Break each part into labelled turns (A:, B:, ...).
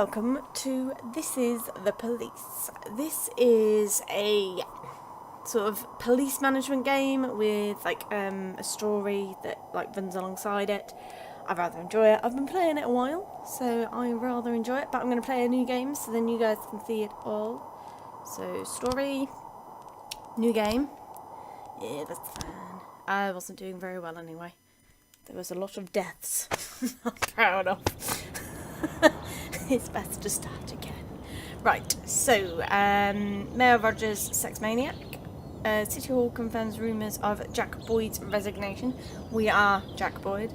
A: welcome to This Is the Police. This is a sort of police management game with a story that runs alongside it. I rather enjoy it. I've been playing it a while, so I rather enjoy it, but I'm going to play a new game so then you guys can see it all. So, story, new game. Yeah, that's fine. I wasn't doing very well anyway. There was a lot of deaths. I'm proud of. It's best to start again. Right, so, Mayor Rogers, sex maniac. City Hall confirms rumours of Jack Boyd's resignation. We are Jack Boyd.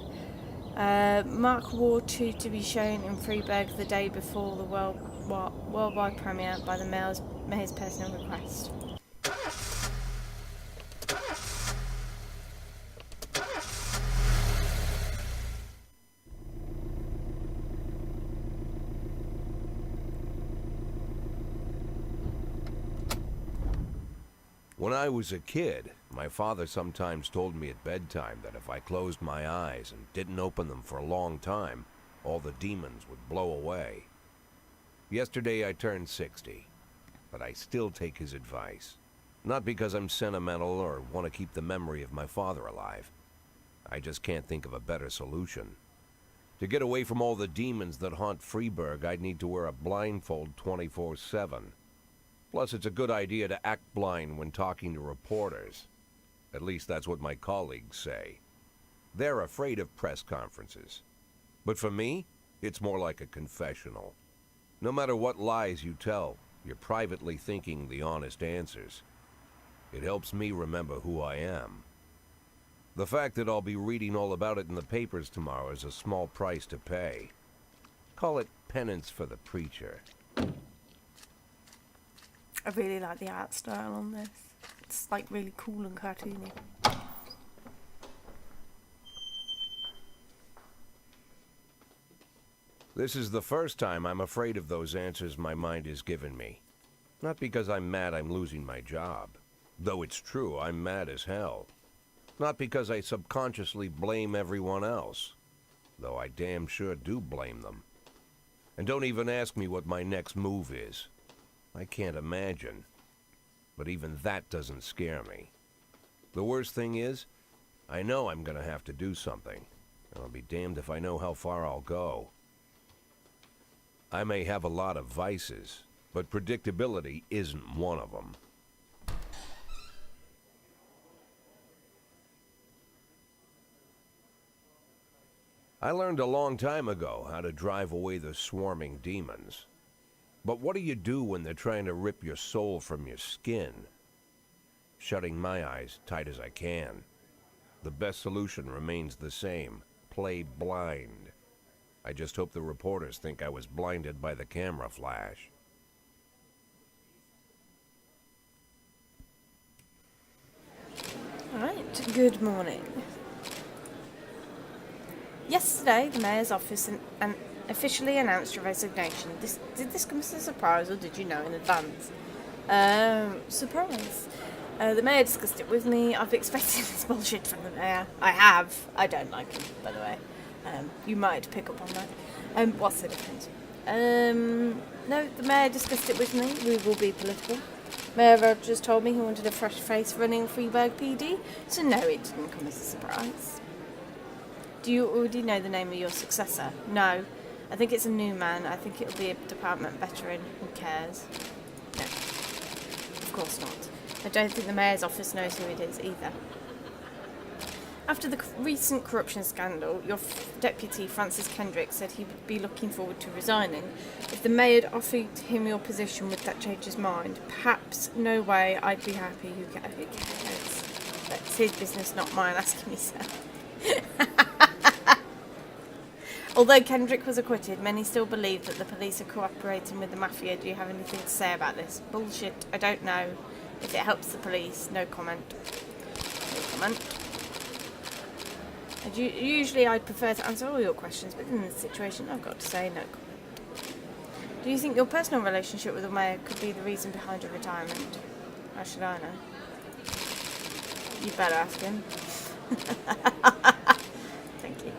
A: Mark War 2 to be shown in Freiburg the day before the worldwide premiere by the Mayor's personal request.
B: When I was a kid, my father sometimes told me at bedtime that if I closed my eyes and didn't open them for a long time, all the demons would blow away. Yesterday I turned 60, but I still take his advice. Not because I'm sentimental or want to keep the memory of my father alive. I just can't think of a better solution. To get away from all the demons that haunt Freiburg, I'd need to wear a blindfold 24/7. Plus, it's a good idea to act blind when talking to reporters. At least that's what my colleagues say. They're afraid of press conferences. But for me, it's more like a confessional. No matter what lies you tell, you're privately thinking the honest answers. It helps me remember who I am. The fact that I'll be reading all about it in the papers tomorrow is a small price to pay. Call it penance for the preacher.
A: I really like the art style on this. It's really cool and cartoony.
B: This is the first time I'm afraid of those answers my mind has given me. Not because I'm mad I'm losing my job. Though it's true, I'm mad as hell. Not because I subconsciously blame everyone else. Though I damn sure do blame them. And don't even ask me what my next move is. I can't imagine. But even that doesn't scare me. The worst thing is, I know I'm gonna have to do something. And I'll be damned if I know how far I'll go. I may have a lot of vices, but predictability isn't one of them. I learned a long time ago how to drive away the swarming demons. But what do you do when they're trying to rip your soul from your skin? Shutting my eyes tight as I can. The best solution remains the same. Play blind. I just hope the reporters think I was blinded by the camera flash.
A: Alright, good morning. Yesterday, the Mayor's office officially announced your resignation. Did this come as a surprise, or did you know in advance? Surprise. The Mayor discussed it with me. I've expected this bullshit from the Mayor. I have. I don't like him, by the way. You might pick up on that. What's the difference? No, the Mayor discussed it with me. We will be political. Mayor Rogers told me he wanted a fresh face running Freiburg PD, so no, it didn't come as a surprise. Do you already know the name of your successor? No. I think it's a new man. I think it'll be a department veteran. Who cares? No. Of course not. I don't think the Mayor's office knows who it is either. After the recent corruption scandal, your deputy, Francis Kendrick, said he would be looking forward to resigning. If the Mayor had offered him your position, would that change his mind? Perhaps. No way. I'd be happy. Who cares? That's his business, not mine. Asking me so. Although Kendrick was acquitted, many still believe that the police are cooperating with the mafia. Do you have anything to say about this? Bullshit. I don't know. If it helps the police, no comment. No comment. Usually I'd prefer to answer all your questions, but in this situation I've got to say no comment. Do you think your personal relationship with the Mayor could be the reason behind your retirement? How should I know? You better ask him. Thank you.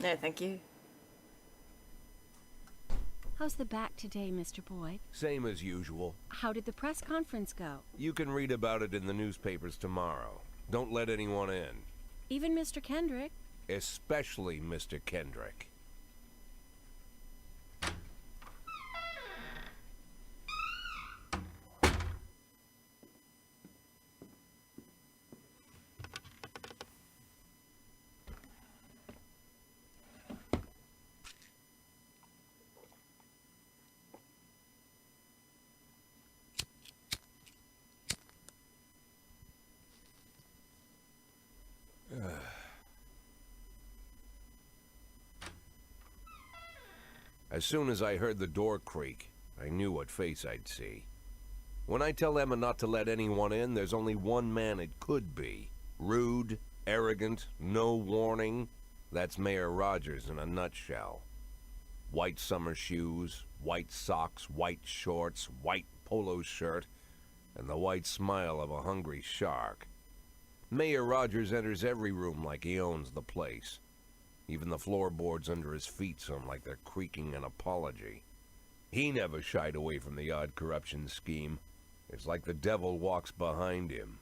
A: No, thank you.
C: How's the back today, Mr. Boyd?
B: Same as usual.
C: How did the press conference go?
B: You can read about it in the newspapers tomorrow. Don't let anyone in.
C: Even Mr. Kendrick?
B: Especially Mr. Kendrick. As soon as I heard the door creak, I knew what face I'd see. When I tell Emma not to let anyone in, there's only one man it could be. Rude, arrogant, no warning. That's Mayor Rogers in a nutshell. White summer shoes, white socks, white shorts, white polo shirt, and the white smile of a hungry shark. Mayor Rogers enters every room like he owns the place. Even the floorboards under his feet sound like they're creaking an apology. He never shied away from the odd corruption scheme. It's like the devil walks behind him.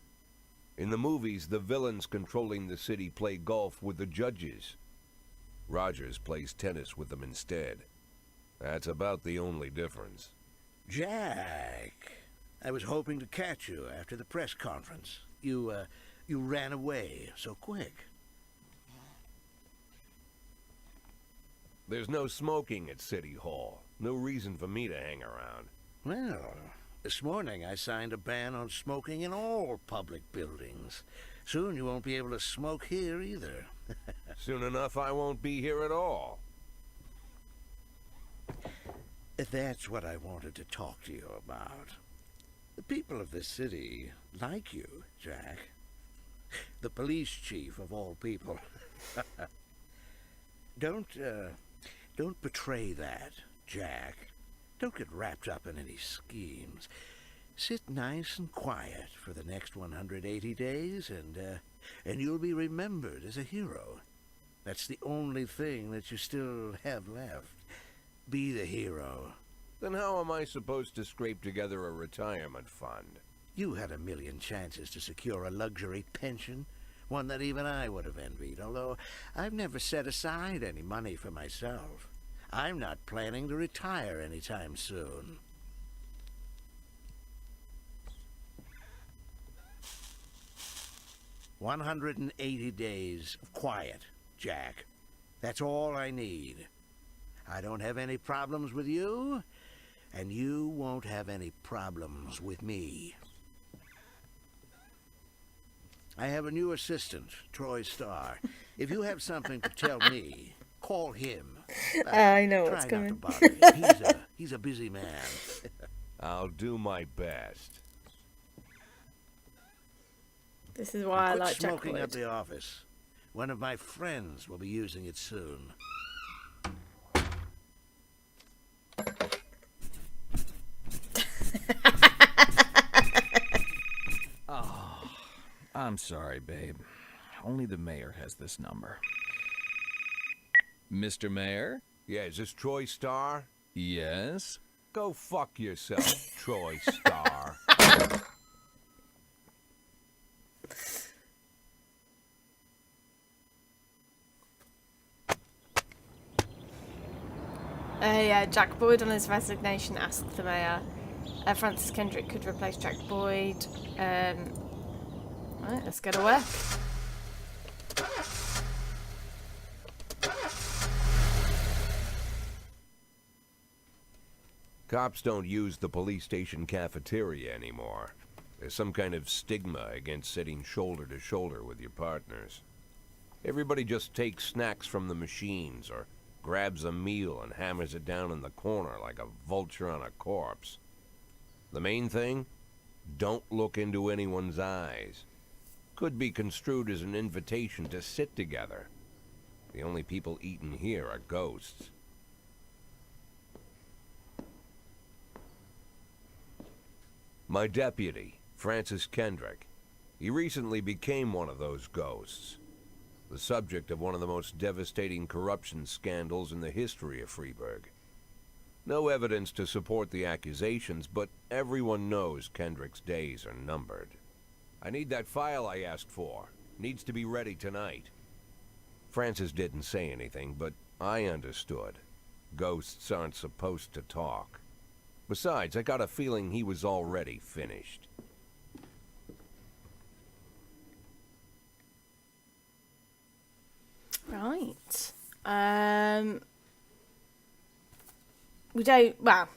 B: In the movies, the villains controlling the city play golf with the judges. Rogers plays tennis with them instead. That's about the only difference.
D: Jack, I was hoping to catch you after the press conference. You ran away so quick.
B: There's no smoking at City Hall. No reason for me to hang around.
D: Well, this morning I signed a ban on smoking in all public buildings. Soon you won't be able to smoke here either.
B: Soon enough, I won't be here at all.
D: That's what I wanted to talk to you about. The people of this city like you, Jack. The police chief of all people. Don't betray that, Jack. Don't get wrapped up in any schemes. Sit nice and quiet for the next 180 days, and you'll be remembered as a hero. That's the only thing that you still have left. Be the hero.
B: Then how am I supposed to scrape together a retirement fund?
D: You had a million chances to secure a luxury pension, one that even I would have envied, although I've never set aside any money for myself. I'm not planning to retire anytime soon. "180 days of quiet, Jack. That's all I need. I don't have any problems with you, and you won't have any problems with me. I have a new assistant, Troy Starr. If you have something to tell me, call him.
A: I know
D: Try
A: what's
D: not
A: coming.
D: to bother him. He's a busy man.
B: I'll do my best.
A: This is why I
D: Quit
A: like Jack
D: smoking at
A: Boyd.
D: the office. One of my friends will be using it soon.
E: I'm sorry, babe. Only the mayor has this number. Mr. Mayor?
B: Yeah, is this Troy Starr?
E: Yes?
B: Go fuck yourself, Troy Starr.
A: Jack Boyd on his resignation asked the mayor Francis Kendrick could replace Jack Boyd. Right, let's go to work.
B: Cops don't use the police station cafeteria anymore. There's some kind of stigma against sitting shoulder to shoulder with your partners. Everybody just takes snacks from the machines or grabs a meal and hammers it down in the corner like a vulture on a corpse. The main thing? Don't look into anyone's eyes. Could be construed as an invitation to sit together. The only people eating here are ghosts. My deputy, Francis Kendrick. He recently became one of those ghosts. The subject of one of the most devastating corruption scandals in the history of Freeburg. No evidence to support the accusations, but everyone knows Kendrick's days are numbered. I need that file I asked for. Needs to be ready tonight. Francis didn't say anything, but I understood. Ghosts aren't supposed to talk. Besides, I got a feeling he was already finished.
A: Right. We don't, well,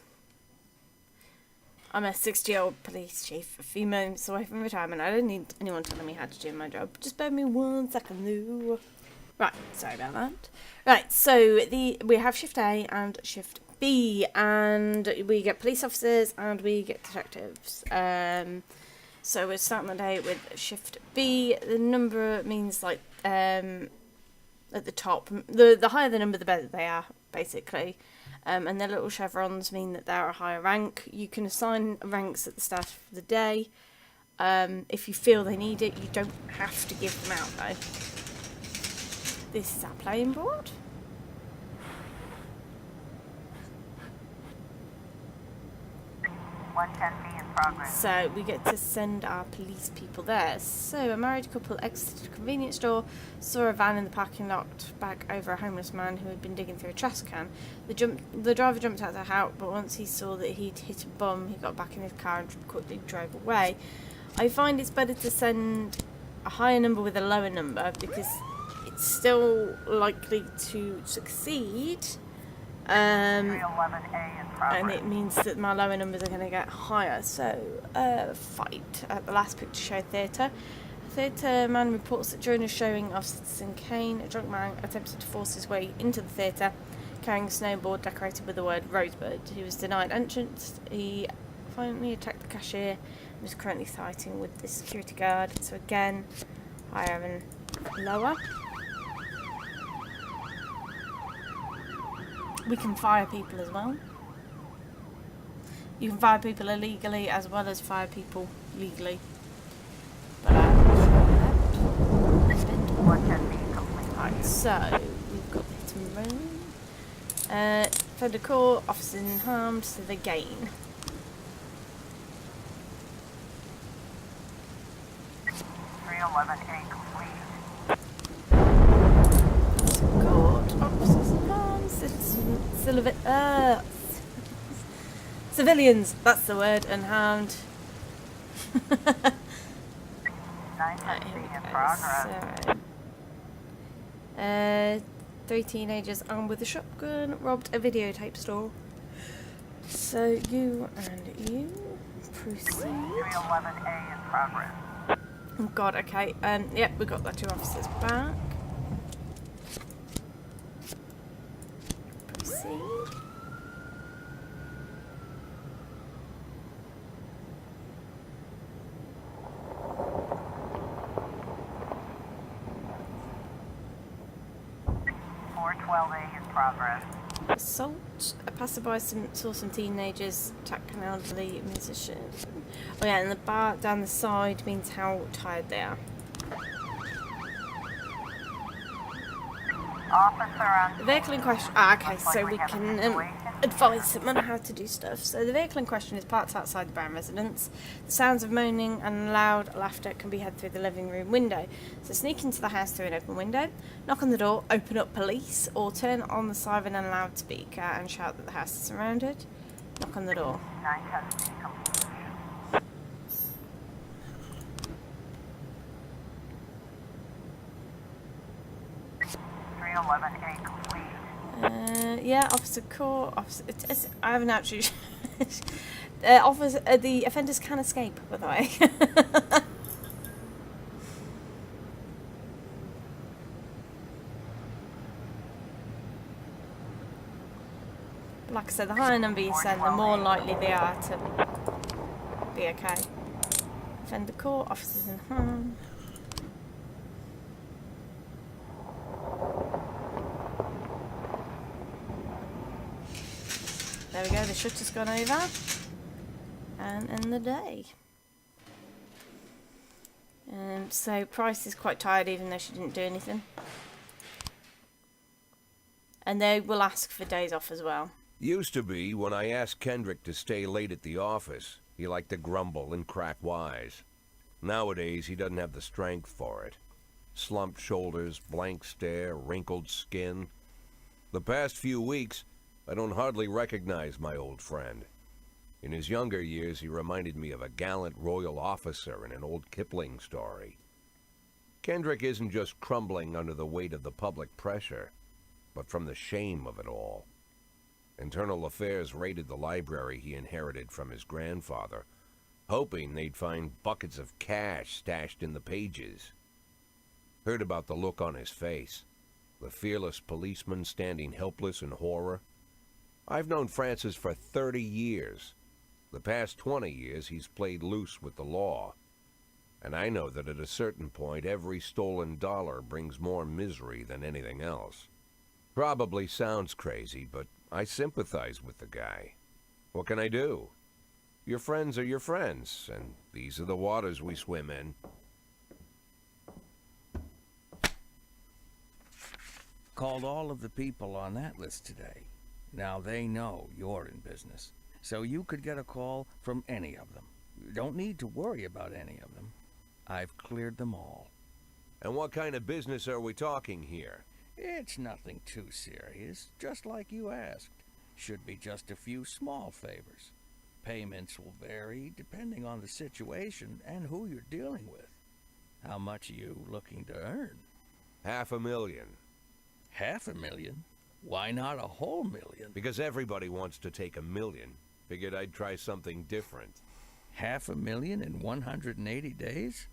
A: I'm a 60-year-old police chief, a few moments away from retirement. I don't need anyone telling me how to do my job. Just bear me 1 second, though. Right, sorry about that. Right, so we have Shift A and Shift B, and we get police officers and we get detectives. So we're starting the day with Shift B. The number means, like, at the top, the higher the number, the better they are, basically. And their little chevrons mean that they're a higher rank. You can assign ranks at the start of the day. If you feel they need it, you don't have to give them out, though. This is our playing board. So we get to send our police people there. So a married couple exited a convenience store, saw a van in the parking lot back over a homeless man who had been digging through a trash can. The driver jumped out to help, but once he saw that he'd hit a bum, he got back in his car and quickly drove away. I find it's better to send a higher number with a lower number because it's still likely to succeed. And it means that my lower numbers are going to get higher. So, fight at the Last Picture Show Theatre. A theatre man reports that during a showing of Citizen Kane, a drunk man attempted to force his way into the theatre, carrying a snowboard decorated with the word Rosebud. He was denied entrance. He finally attacked the cashier and is currently fighting with the security guard. So again, higher and lower. We can fire people as well. You can fire people illegally as well as fire people legally. But right, so we've got the hit and run. Fender core, officers unharmed, so they gain. Court, officers unharmed, civilians, that's the word, unharmed. Right, here we go. So, 3 teenagers armed with a shotgun robbed a videotape store. So you and you proceed.
F: 311A in progress.
A: Oh God, okay. Yep, we got the 2 officers back. Proceed.
F: Progress.
A: Assault. A passerby saw some teenagers attack an elderly musician. Oh yeah, and the bar down the side means how tired they are.
F: Officer on
A: The vehicle in question... okay, so we can advise someone how to do stuff. So the vehicle in question is parked outside the Brown residence. The sounds of moaning and loud laughter can be heard through the living room window. So sneak into the house through an open window, knock on the door, open up police, or turn on the siren and loudspeaker and shout that the house is surrounded. Knock on the door.
F: 910 complete. 311A complete.
A: Yeah, Officer Core. I haven't actually. The offenders can escape, by the way. Like I said, the higher number you send, the more likely they are to be okay. Offender Core, officers in harm. There we go, the shutter's gone over. And end the day. So Price is quite tired even though she didn't do anything. And they will ask for days off as well.
B: Used to be, when I asked Kendrick to stay late at the office, he liked to grumble and crack wise. Nowadays, he doesn't have the strength for it. Slumped shoulders, blank stare, wrinkled skin. The past few weeks, I don't hardly recognize my old friend. In his younger years, he reminded me of a gallant royal officer in an old Kipling story. Kendrick isn't just crumbling under the weight of the public pressure, but from the shame of it all. Internal Affairs raided the library he inherited from his grandfather, hoping they'd find buckets of cash stashed in the pages. Heard about the look on his face, the fearless policeman standing helpless in horror. I've known Francis for 30 years. The past 20 years he's played loose with the law. And I know that at a certain point every stolen dollar brings more misery than anything else. Probably sounds crazy, but I sympathize with the guy. What can I do? Your friends are your friends, and these are the waters we swim in.
G: Called all of the people on that list today. Now they know you're in business, so you could get a call from any of them. You don't need to worry about any of them. I've cleared them all.
B: And what kind of business are we talking here?
G: It's nothing too serious, just like you asked. Should be just a few small favors. Payments will vary depending on the situation and who you're dealing with. How much are you looking to earn?
B: $500,000.
G: $500,000? Why not a whole million?
B: Because everybody wants to take $1 million. Figured I'd try something different.
G: $500,000 in 180 days?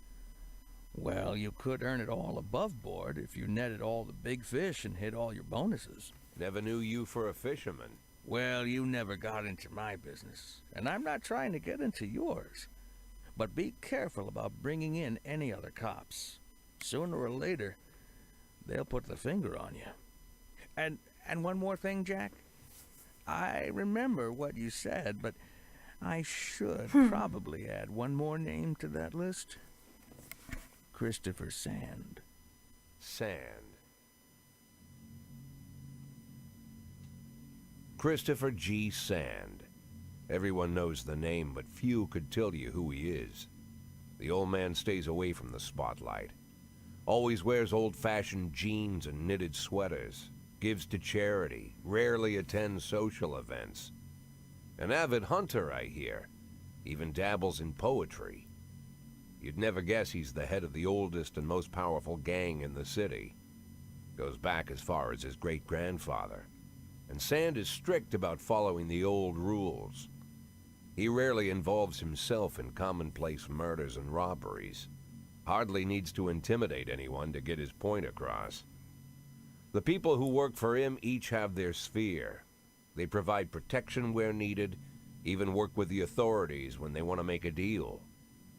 G: Well, you could earn it all above board if you netted all the big fish and hit all your bonuses.
B: Never knew you for a fisherman.
G: Well, you never got into my business, and I'm not trying to get into yours. But be careful about bringing in any other cops. Sooner or later, they'll put the finger on you. And one more thing, Jack. I remember what you said, but I should probably add one more name to that list. Christopher Sand.
B: Sand. Christopher G. Sand. Everyone knows the name, but few could tell you who he is. The old man stays away from the spotlight. Always wears old-fashioned jeans and knitted sweaters. Gives to charity. Rarely attends social events. An avid hunter, I hear. Even dabbles in poetry. You'd never guess he's the head of the oldest and most powerful gang in the city. Goes back as far as his great-grandfather. And Sand is strict about following the old rules. He rarely involves himself in commonplace murders and robberies. Hardly needs to intimidate anyone to get his point across. The people who work for him each have their sphere. They provide protection where needed, even work with the authorities when they want to make a deal.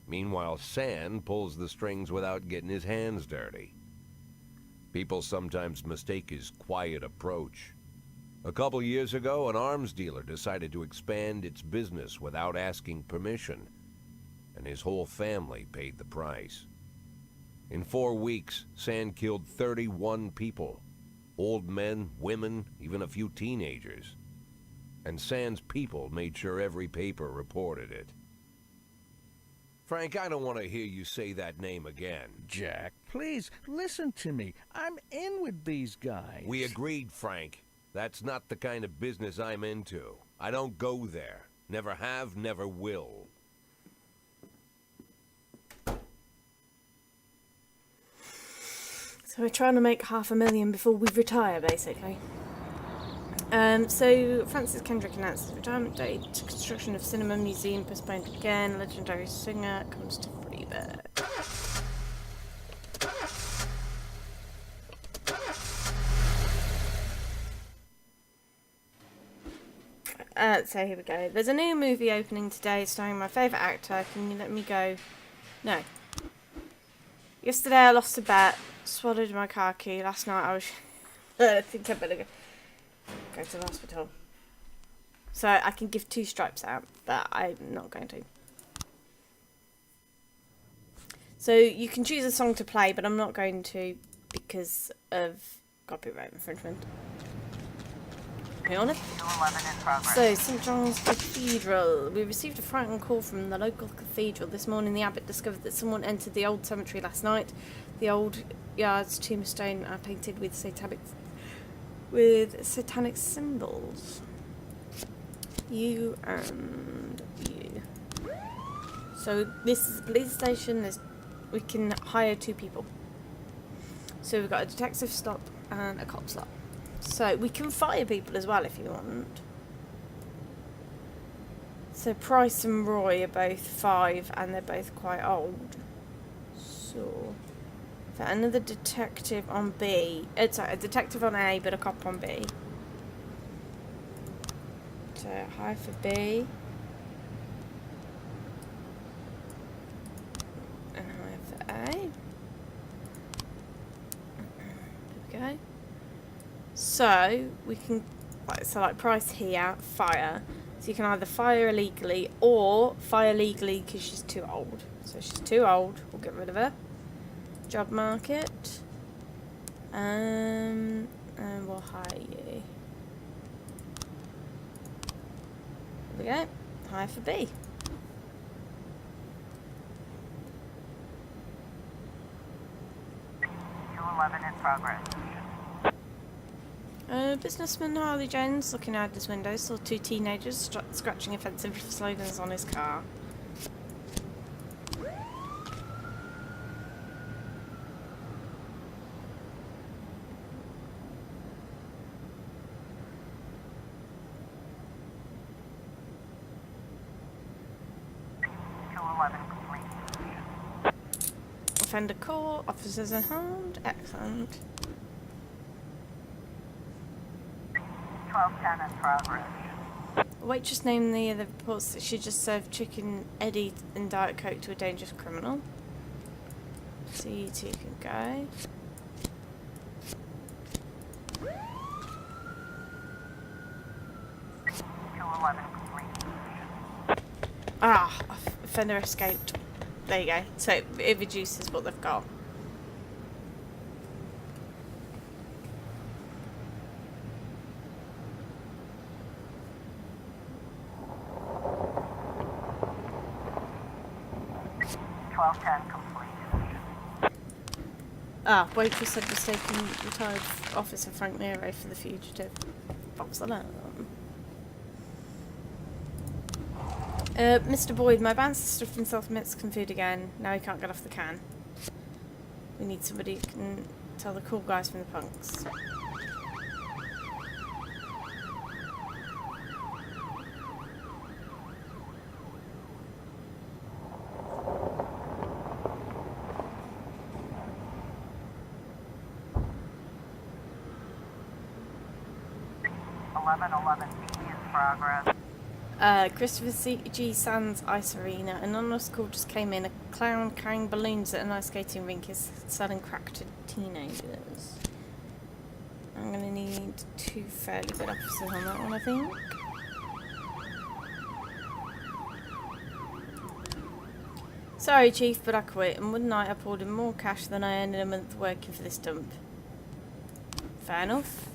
B: Meanwhile, Sand pulls the strings without getting his hands dirty. People sometimes mistake his quiet approach. A couple years ago, an arms dealer decided to expand its business without asking permission, and his whole family paid the price. In 4 weeks, Sand killed 31 people. Old men, women, even a few teenagers. And Sand's people made sure every paper reported it. Frank, I don't want to hear you say that name again.
G: Jack, please, listen to me. I'm in with these guys.
B: We agreed, Frank. That's not the kind of business I'm into. I don't go there. Never have, never will.
A: So we're trying to make $500,000 before we retire, basically. So Francis Kendrick announced his retirement date. Construction of Cinema Museum postponed again. Legendary singer comes to Freeburg. So here we go. There's a new movie opening today starring my favourite actor. Can you let me go? No. Yesterday I lost a bet, swallowed my car key. Last night I was... I think I better go to the hospital. So I can give 2 stripes out, but I'm not going to. So you can choose a song to play, but I'm not going to because of copyright infringement. me on it.
F: 211 in progress.
A: So, St John's Cathedral. We received a frightening call from the local cathedral. This morning, the abbot discovered that someone entered the old cemetery last night. The old yard's tombstone are painted with satanic symbols. You and you. So this is a police station. We can hire 2 people. So we've got a detective slot and a cop slot. So we can fire people as well if you want. So Price and Roy are both 5 and they're both quite old. So for another detective on B, sorry, a detective on A but a cop on B. So hire for B. And hire for A. There we go. So we can, like Price here, fire. So you can either fire illegally or fire legally because she's too old. So she's too old. We'll get rid of her. Job market. And we'll hire you. There we go. Hire for B.
F: In progress.
A: Businessman Harley Jones, looking out his window, saw 2 teenagers scratching offensive slogans on his car. Offender call, officers unharmed, excellent.
F: 1210 in progress.
A: A waitress named the reports that she just served chicken Eddie and Diet Coke to a dangerous criminal. So you 2 can go. Ah, offender escaped. There you go. So it reduces what they've got. Ah, waitress had mistaken retired officer Frank Nero for the fugitive. False alarm. Mr. Boyd, my bouncer stuffed himself in Mexican food again. Now he can't get off the can. We need somebody who can tell the cool guys from the punks. Christopher G. Sands Ice Arena. An anonymous call just came in. A clown carrying balloons at an ice skating rink is selling crack to teenagers. I'm going to need 2 fairly good officers on that one, I think. Sorry, Chief, but I quit. And one night I poured in more cash than I earned in a month working for this dump. Fair enough.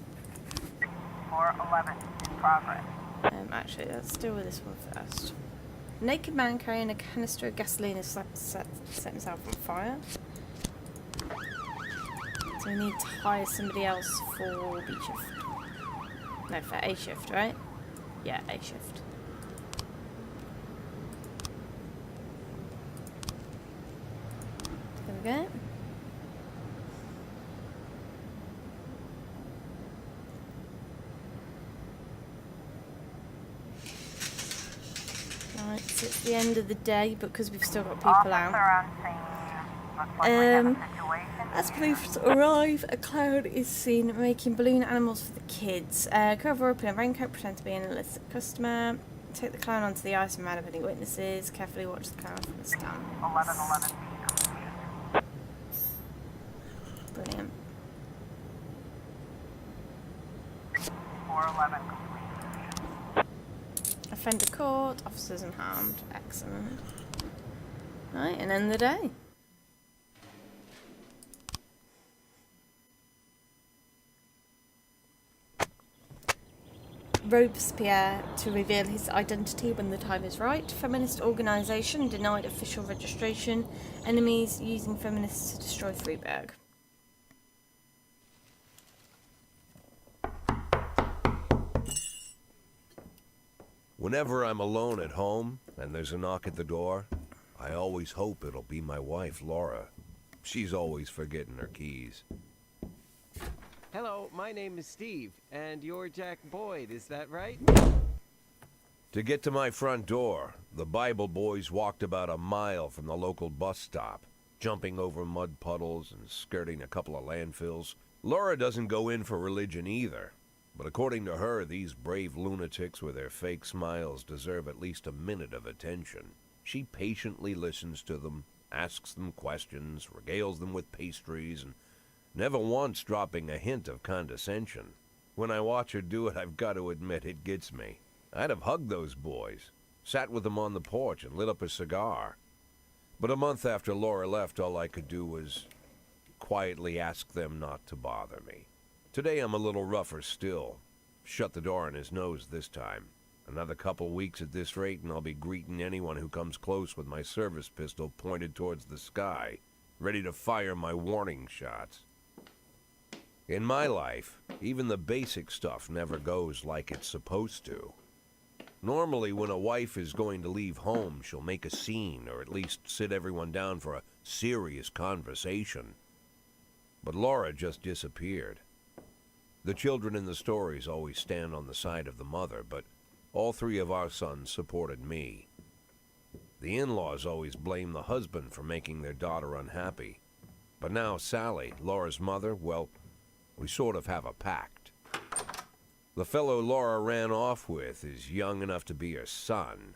F: 411 in progress.
A: Actually, let's deal with this one first. A naked man carrying a canister of gasoline has set himself on fire. So we need to hire somebody else for B shift. No, for A shift, right? Yeah, A shift. There we go. Right, so it's the end of the day, but because we've still got people out. As police arrive, a clown is seen making balloon animals for the kids. Cover up in a raincoat, pretend to be an illicit customer. Take the clown onto the ice and round up any witnesses. Carefully watch the clown from the stand.
F: 1111.
A: Brilliant.
F: 411.
A: Offender caught, officers unharmed. Excellent. Right, and end the day. Robespierre to reveal his identity when the time is right. Feminist organisation denied official registration. Enemies using feminists to destroy Freiburg.
B: Whenever I'm alone at home and there's a knock at the door, I always hope it'll be my wife, Laura. She's always forgetting her keys.
H: Hello, my name is Steve, and you're Jack Boyd, is that right?
B: To get to my front door, the Bible boys walked about a mile from the local bus stop, jumping over mud puddles and skirting a couple of landfills. Laura doesn't go in for religion either, but according to her, these brave lunatics with their fake smiles deserve at least a minute of attention. She patiently listens to them, asks them questions, regales them with pastries, and never once dropping a hint of condescension. When I watch her do it, I've got to admit it gets me. I'd have hugged those boys, sat with them on the porch and lit up a cigar. But a month after Laura left, all I could do was quietly ask them not to bother me. Today I'm a little rougher still. Shut the door on his nose this time. Another couple weeks at this rate and I'll be greeting anyone who comes close with my service pistol pointed towards the sky, ready to fire my warning shots. In my life, even the basic stuff never goes like it's supposed to. Normally, when a wife is going to leave home, she'll make a scene, or at least sit everyone down for a serious conversation. But Laura just disappeared. The children in the stories always stand on the side of the mother, but all three of our sons supported me. The in-laws always blame the husband for making their daughter unhappy. But now Sally, Laura's mother, well, we sort of have a pact. The fellow Laura ran off with is young enough to be her son.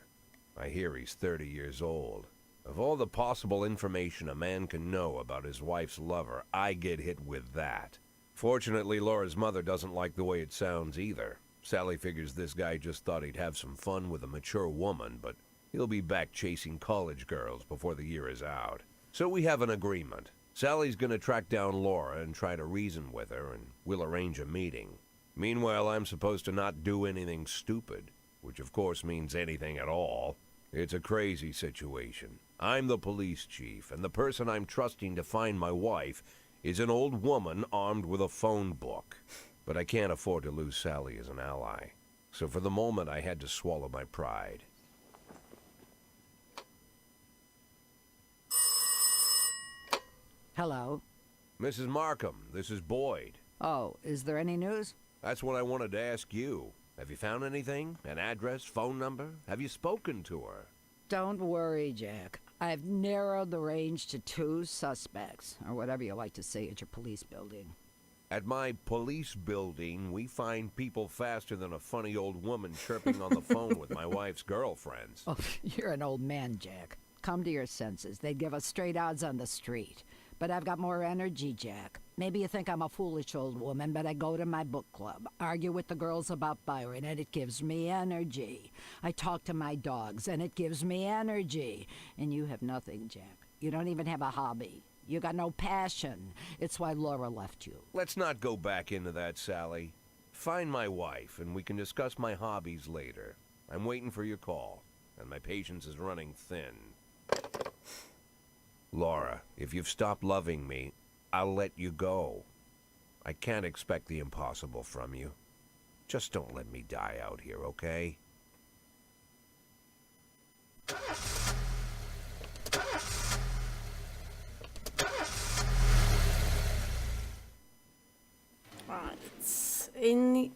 B: I hear he's 30 years old. Of all the possible information a man can know about his wife's lover, I get hit with that. Fortunately, Laura's mother doesn't like the way it sounds either. Sally figures this guy just thought he'd have some fun with a mature woman, but he'll be back chasing college girls before the year is out. So we have an agreement. Sally's gonna track down Laura and try to reason with her, and we'll arrange a meeting. Meanwhile, I'm supposed to not do anything stupid, which of course means anything at all. It's a crazy situation. I'm the police chief, and the person I'm trusting to find my wife is an old woman armed with a phone book. But I can't afford to lose Sally as an ally. So for the moment, I had to swallow my pride.
I: Hello.
B: Mrs. Markham, this is Boyd.
I: Oh, is there any news?
B: That's what I wanted to ask you. Have you found anything? An address, phone number? Have you spoken to her?
I: Don't worry, Jack. I've narrowed the range to 2 suspects, or whatever you like to say at your police building.
B: At my police building, we find people faster than a funny old woman chirping on the phone with my wife's girlfriends.
I: Oh, you're an old man, Jack. Come to your senses. They'd give us straight odds on the street. But I've got more energy, Jack. Maybe you think I'm a foolish old woman, but I go to my book club, argue with the girls about Byron, and it gives me energy. I talk to my dogs, and it gives me energy. And you have nothing, Jack. You don't even have a hobby. You got no passion. It's why Laura left you.
B: Let's not go back into that, Sally. Find my wife, and we can discuss my hobbies later. I'm waiting for your call, and my patience is running thin. Laura, if you've stopped loving me, I'll let you go. I can't expect the impossible from you. Just don't let me die out here, okay?
A: Right. In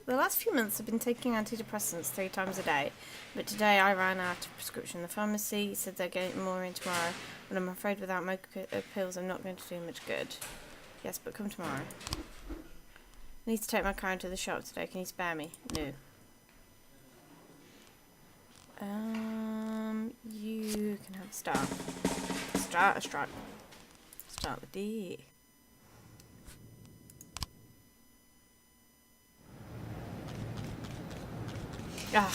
A: the last few months, I've been taking antidepressants 3 times a day, but today I ran out of prescription. The pharmacy said they're getting more in tomorrow, but I'm afraid without my pills I'm not going to do much good. Yes, but come tomorrow. I need to take my car into the shop today. Can you spare me? No. You can have a start. Start a strike. Start with D. Ah.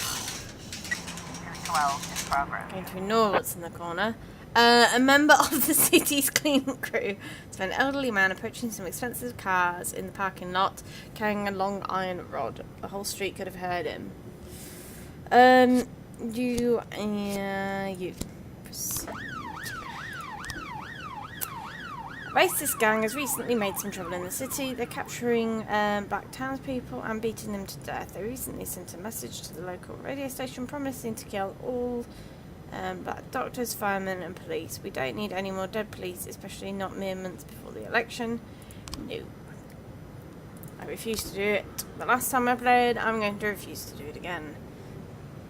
F: 212 in progress.
A: Going to ignore what's in the corner. A member of the city's cleaning crew spent an elderly man approaching some expensive cars in the parking lot carrying a long iron rod. The whole street could have heard him. You. Proceed. A racist gang has recently made some trouble in the city. They're capturing black townspeople and beating them to death. They recently sent a message to the local radio station promising to kill all black doctors, firemen and police. We don't need any more dead police, especially not mere months before the election. No. I refuse to do it. The last time I played, I'm going to refuse to do it again.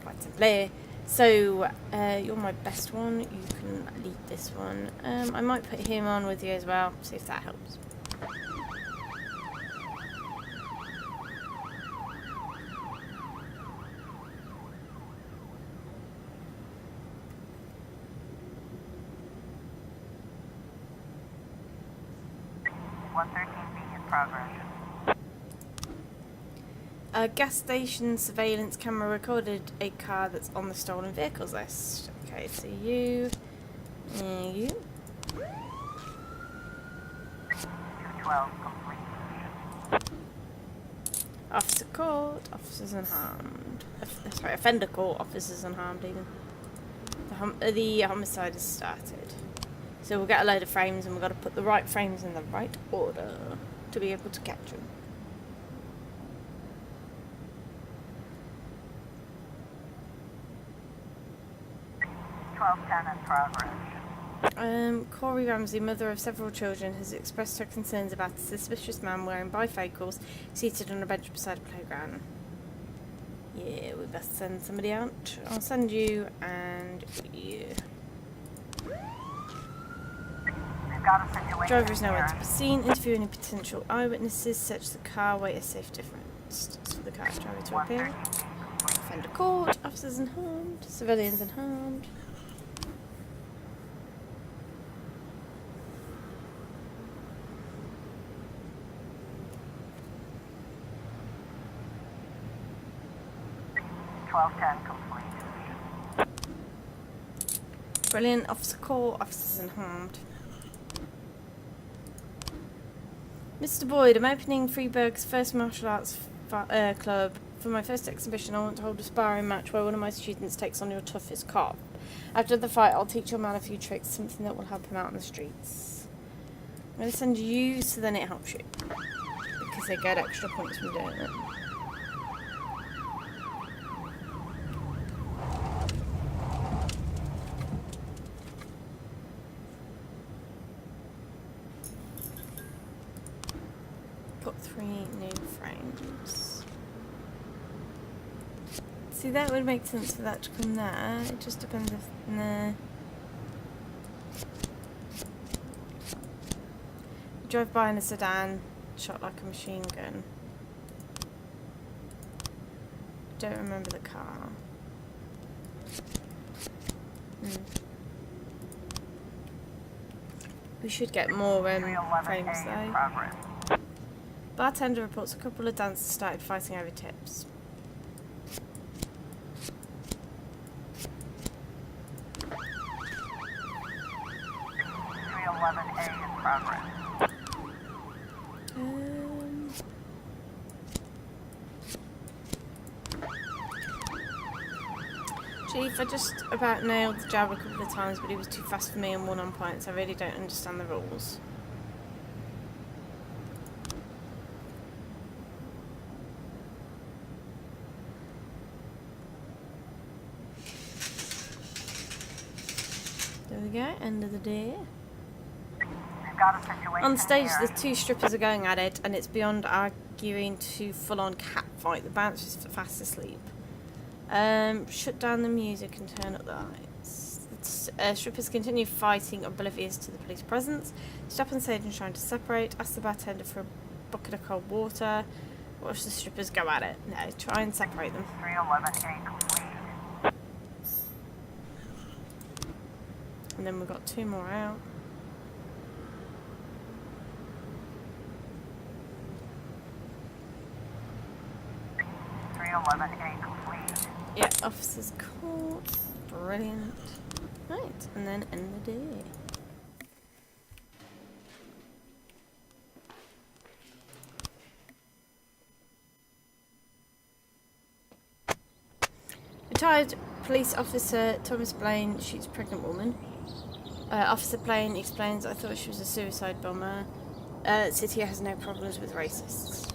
A: Quite simply. So, you're my best one. You can lead this one. I might put him on with you as well, see if that helps.
F: B in progress.
A: A gas station surveillance camera recorded a car that's on the stolen vehicles list. Okay, so you.
F: 212 complete.
A: Officer caught, officers unharmed. Sorry, offender caught, officers unharmed even. The homicide has started. So we'll get a load of frames and we've got to put the right frames in the right order to be able to catch them.
F: In progress.
A: Corey Ramsey, mother of several children, has expressed her concerns about a suspicious man wearing bifocals seated on a bench beside a playground. Yeah, we best send somebody out. I'll send you and you.
F: We've got a situation.
A: Driver is nowhere to be seen. Interview any potential eyewitnesses. Search the car. Wait a safe difference for the car driver to appear. Offender caught. Officers unharmed. Civilians unharmed.
F: complete.
A: Brilliant. Officer caught. Officers unharmed. Mr. Boyd, I'm opening Freeburg's first martial arts club. For my first exhibition, I want to hold a sparring match where one of my students takes on your toughest cop. After the fight, I'll teach your man a few tricks, something that will help him out on the streets. I'm going to send you so then it helps you. Because they get extra points from doing it. Got 3 new frames. See, that would make sense for that to come there. It just depends if... Nah. Drove by in a sedan, shot like a machine gun. Don't remember the car. We should get more frames though. Bartender reports a couple of dancers started fighting over tips. Chief, I just about nailed the jab a couple of times, but he was too fast for me and won on points. I really don't understand the rules. There we go, end of the day. On stage, the 2 strippers are going at it, and it's beyond arguing to full-on cat fight. The bouncer is fast asleep. Shut down the music and turn up the lights. Strippers continue fighting, oblivious to the police presence. Stop on stage and trying to separate. Ask the bartender for a bucket of cold water. Watch the strippers go at it. No, try and separate them.
F: 311A complete.
A: And then we've got 2 more out.
F: A complete.
A: Yeah, officers caught. Brilliant. Right, and then end the day. Retired police officer Thomas Blaine shoots pregnant woman. Officer Blaine explains, I thought she was a suicide bomber. City has no problems with racists.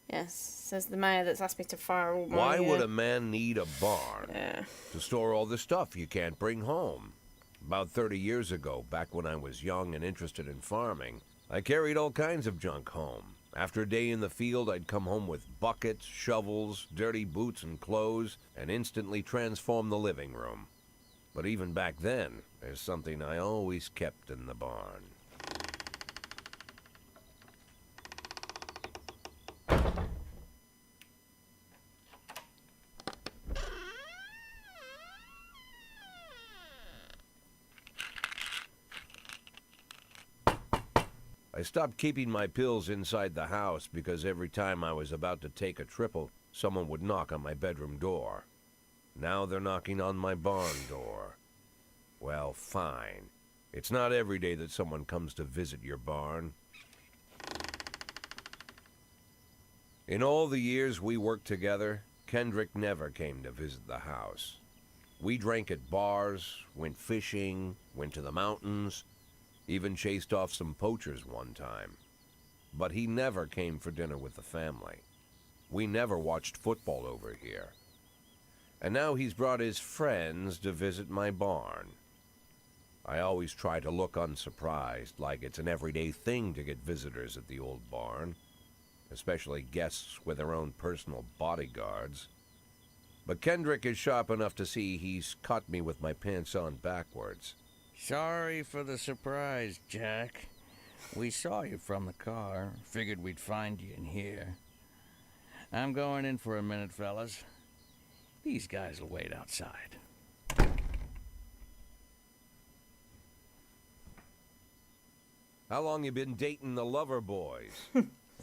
A: Yes, says the mayor that's asked me to fire all my...
B: Why would a man need a barn?
A: Yeah.
B: To store all the stuff you can't bring home. About 30 years ago, back when I was young and interested in farming, I carried all kinds of junk home. After a day in the field, I'd come home with buckets, shovels, dirty boots and clothes, and instantly transform the living room. But even back then, there's something I always kept in the barn. I stopped keeping my pills inside the house because every time I was about to take a triple, someone would knock on my bedroom door. Now they're knocking on my barn door. Well, fine. It's not every day that someone comes to visit your barn. In all the years we worked together, Kendrick never came to visit the house. We drank at bars, went fishing, went to the mountains, even chased off some poachers one time. But he never came for dinner with the family. We never watched football over here. And now he's brought his friends to visit my barn. I always try to look unsurprised, like it's an everyday thing to get visitors at the old barn, especially guests with their own personal bodyguards. But Kendrick is sharp enough to see he's caught me with my pants on backwards.
G: Sorry for the surprise, Jack. We saw you from the car. Figured we'd find you in here. I'm going in for a minute, fellas. These guys will wait outside.
B: How long you been dating the lover boys?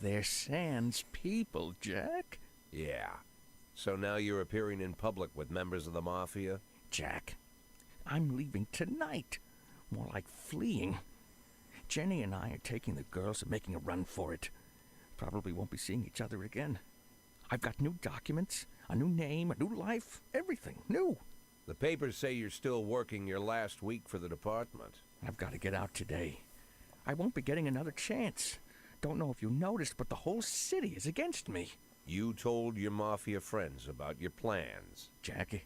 G: They're Sans people, Jack.
B: Yeah. So now you're appearing in public with members of the Mafia?
G: Jack, I'm leaving tonight. More like fleeing. Jenny and I are taking the girls and making a run for it. Probably won't be seeing each other again. I've got new documents, a new name, a new life, everything new.
B: The papers say you're still working your last week for the department.
G: I've got to get out today. I won't be getting another chance. Don't know if you noticed, but the whole city is against me.
B: You told your Mafia friends about your plans.
G: Jackie,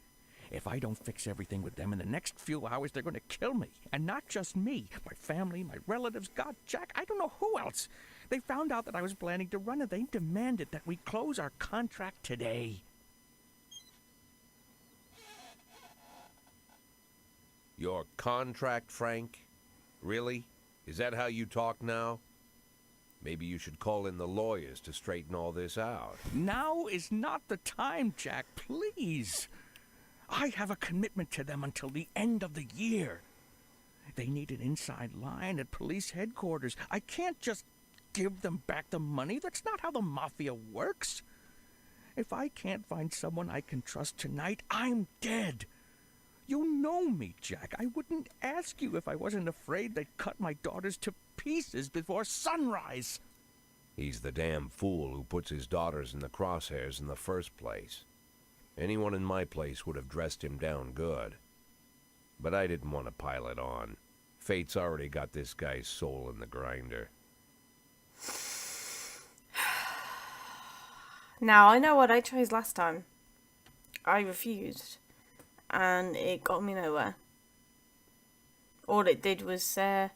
G: if I don't fix everything with them in the next few hours, they're going to kill me. And not just me. My family, my relatives, God, Jack, I don't know who else. They found out that I was planning to run and they demanded that we close our contract today.
B: Your contract, Frank? Really? Is that how you talk now? Maybe you should call in the lawyers to straighten all this out.
G: Now is not the time, Jack, please. I have a commitment to them until the end of the year. They need an inside line at police headquarters. I can't just give them back the money. That's not how the Mafia works. If I can't find someone I can trust tonight, I'm dead. You know me, Jack. I wouldn't ask you if I wasn't afraid they'd cut my daughters to pieces before sunrise.
B: He's the damn fool who puts his daughters in the crosshairs in the first place. Anyone in my place would have dressed him down good. But I didn't want to pile it on. Fate's already got this guy's soul in the grinder.
A: Now, I know what I chose last time. I refused. And it got me nowhere. All it did was end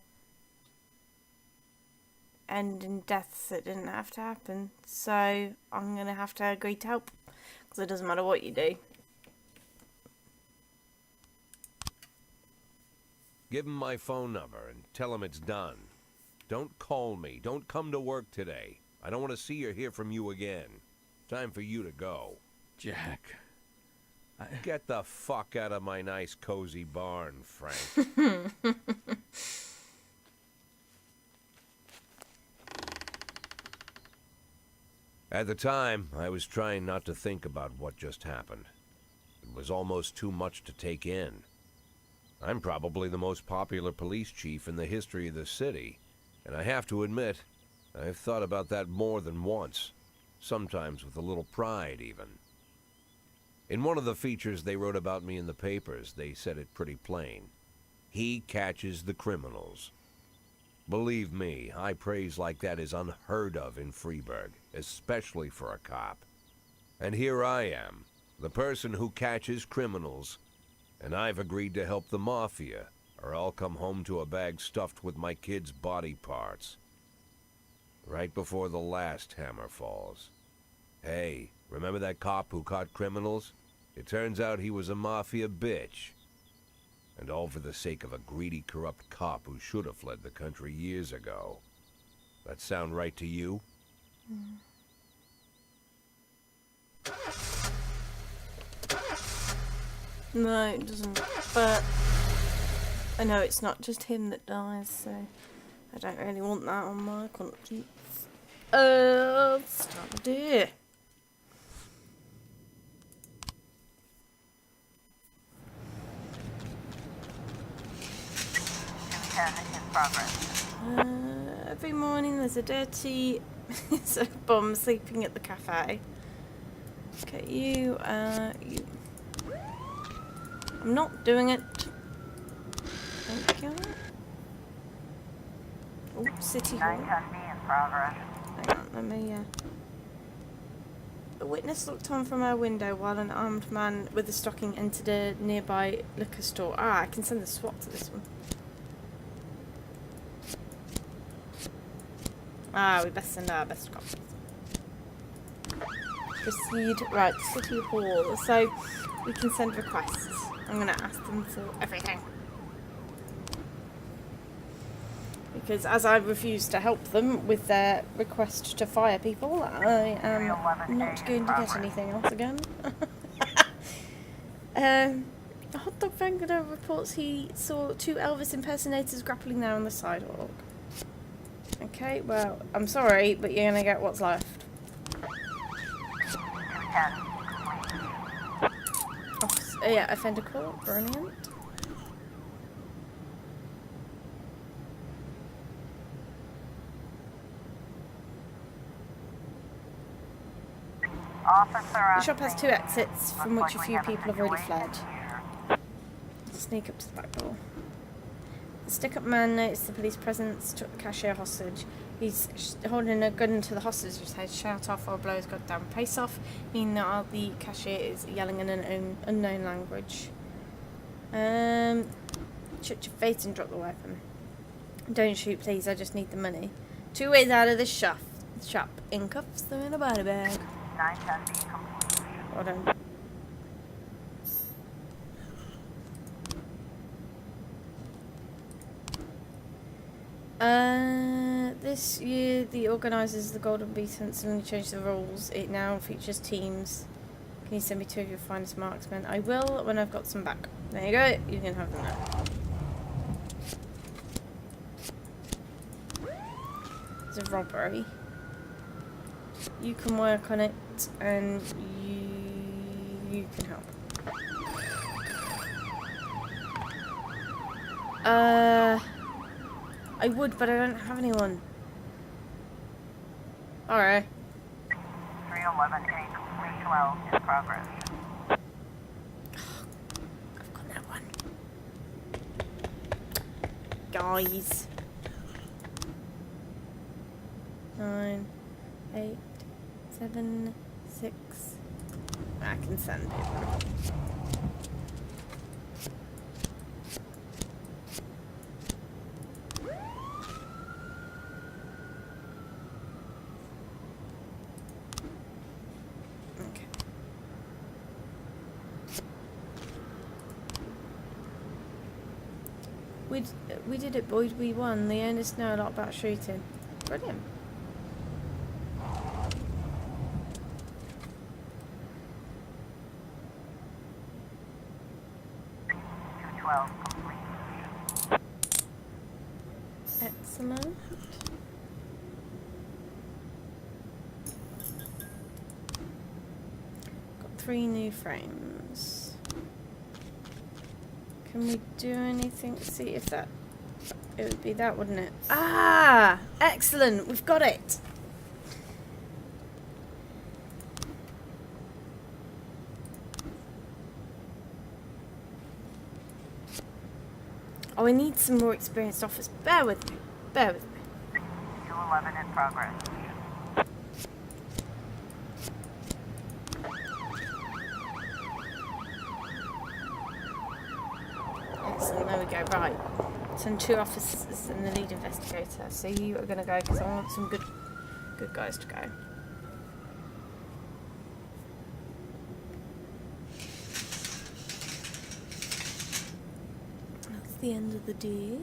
A: in deaths that didn't have to happen. So I'm going to have to agree to help. Because it doesn't matter what you do.
B: Give him my phone number and tell him it's done. Don't call me. Don't come to work today. I don't want to see or hear from you again. Time for you to go.
G: Jack,
B: Get the fuck out of my nice cozy barn, Frank. At the time, I was trying not to think about what just happened. It was almost too much to take in. I'm probably the most popular police chief in the history of the city, and I have to admit, I've thought about that more than once, sometimes with a little pride even. In one of the features they wrote about me in the papers, they said it pretty plain. He catches the criminals. Believe me, high praise like that is unheard of in Freeburg, especially for a cop. And here I am, the person who catches criminals, and I've agreed to help the Mafia, or I'll come home to a bag stuffed with my kids' body parts. Right before the last hammer falls. Hey, remember that cop who caught criminals? It turns out he was a Mafia bitch. And all for the sake of a greedy, corrupt cop who should have fled the country years ago. That sound right to you?
A: No, it doesn't. But I know it's not just him that dies, so I don't really want that on my conscience. Stop there.
F: In progress.
A: Every morning there's a dirty bomb sleeping at the cafe. Okay, you. I'm not doing it. Thank you. Oh, City Hall.
F: 910B in progress.
A: Hang on, let me, A witness looked on from our window while an armed man with a stocking entered a nearby liquor store. Ah, I can send the SWAT to this one. Ah, we best send our best cops. Proceed. Right, City Hall. So, we can send requests. I'm going to ask them for everything. Because as I refuse to help them with their request to fire people, I am not going to get anything else again. Hot Dog Vanguard reports he saw 2 Elvis impersonators grappling there on the sidewalk. Okay, well, I'm sorry, but you're going to get what's left.
F: 210.
A: Yeah, offender court, brilliant.
F: Officer,
A: The shop has 2 exits from which a few people have already fled. Sneak up to the back door. The stick-up man noticed the police presence, took the cashier hostage. He's holding a gun to the hostage's head. Shout off or blow his goddamn face off. Meanwhile, the cashier is yelling in an unknown language. Shut your face and drop the weapon. Don't shoot, please. I just need the money. 2 ways out of this shop. In cuffs, they're in a body bag.
F: 910B complete.
A: Hold on. This year the organisers of the Golden Beetle suddenly changed the rules. It now features teams. Can you send me 2 of your finest marksmen? I will when I've got some back. There you go. You can have them now. It's a robbery. You can work on it, and you can help. I would, but I don't have anyone. Alright.
F: 311A complete. 12 in progress.
A: I've got that one. Guys. 9, 8, 7, 6. I can send it. Okay. We did it, Boyd. We won. The owners know a lot about shooting. Brilliant. Excellent. Got 3 new frames. Can we do anything? See if that... It would be that, wouldn't it? Ah! Excellent! We've got it! Oh, I need some more experienced officers. Bear with me. Bear with me.
F: 211 in progress.
A: Excellent, there we go. Right. Send 2 officers and the lead investigator. So you are going to go because I want some good guys to go. That's the end of the day.